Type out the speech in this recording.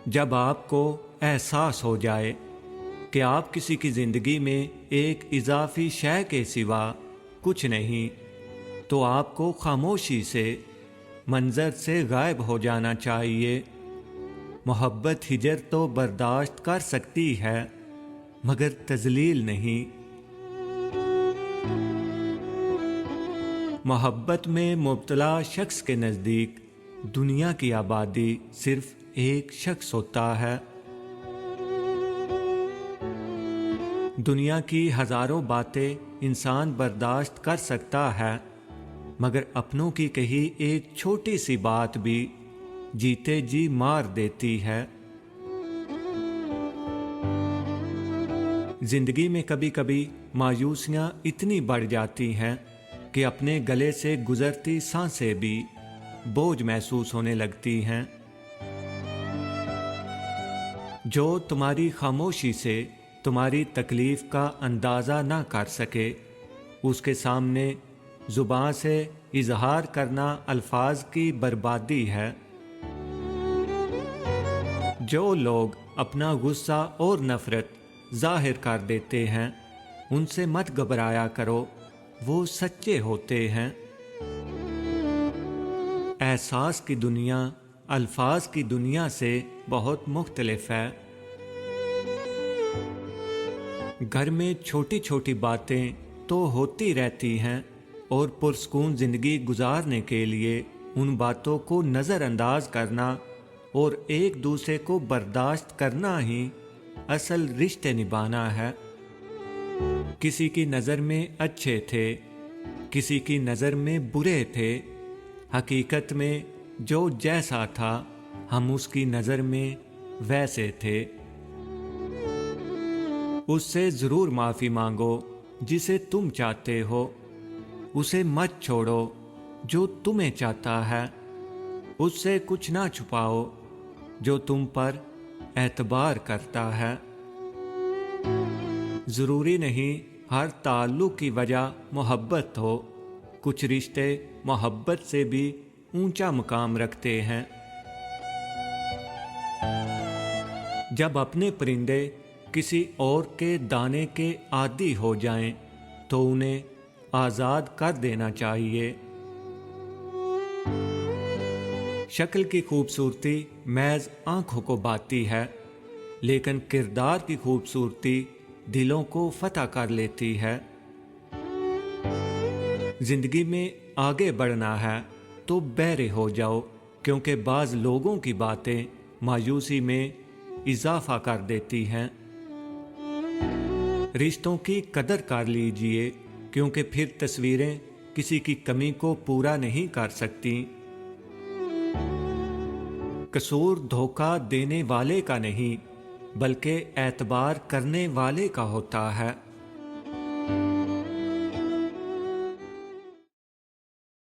جب آپ کو احساس ہو جائے کہ آپ کسی کی زندگی میں ایک اضافی شے کے سوا کچھ نہیں، تو آپ کو خاموشی سے منظر سے غائب ہو جانا چاہیے۔ محبت ہجر تو برداشت کر سکتی ہے مگر تذلیل نہیں۔ محبت میں مبتلا شخص کے نزدیک دنیا کی آبادی صرف ایک شخص ہوتا ہے۔ دنیا کی ہزاروں باتیں انسان برداشت کر سکتا ہے مگر اپنوں کی کہی ایک چھوٹی سی بات بھی جیتے جی مار دیتی ہے۔ زندگی میں کبھی کبھی مایوسیاں اتنی بڑھ جاتی ہیں کہ اپنے گلے سے گزرتی سانسیں بھی بوجھ محسوس ہونے لگتی ہیں۔ جو تمہاری خاموشی سے تمہاری تکلیف کا اندازہ نہ کر سکے، اس کے سامنے زبان سے اظہار کرنا الفاظ کی بربادی ہے۔ جو لوگ اپنا غصہ اور نفرت ظاہر کر دیتے ہیں ان سے مت گھبرایا کرو، وہ سچے ہوتے ہیں۔ احساس کی دنیا الفاظ کی دنیا سے بہت مختلف ہے۔ گھر میں چھوٹی چھوٹی باتیں تو ہوتی رہتی ہیں اور پرسکون زندگی گزارنے کے لیے ان باتوں کو نظر انداز کرنا اور ایک دوسرے کو برداشت کرنا ہی اصل رشتے نبھانا ہے۔ کسی کی نظر میں اچھے تھے، کسی کی نظر میں برے تھے، حقیقت میں جو جیسا تھا ہم اس کی نظر میں ویسے تھے۔ اس سے ضرور معافی مانگو جسے تم چاہتے ہو، اسے مت چھوڑو جو تمہیں چاہتا ہے، اس سے کچھ نہ چھپاؤ جو تم پر اعتبار کرتا ہے۔ ضروری نہیں ہر تعلق کی وجہ محبت ہو، کچھ رشتے محبت سے بھی اونچا مقام رکھتے ہیں۔ جب اپنے پرندے کسی اور کے دانے کے عادی ہو جائیں تو انہیں آزاد کر دینا چاہیے۔ شکل کی خوبصورتی محض آنکھوں کو بھاتی ہے لیکن کردار کی خوبصورتی دلوں کو فتح کر لیتی ہے۔ زندگی میں آگے بڑھنا ہے تو بہرے ہو جاؤ، کیونکہ بعض لوگوں کی باتیں مایوسی میں اضافہ کر دیتی ہیں۔ رشتوں کی قدر کر لیجئے، کیونکہ پھر تصویریں کسی کی کمی کو پورا نہیں کر سکتی۔ قصور دھوکہ دینے والے کا نہیں بلکہ اعتبار کرنے والے کا ہوتا ہے۔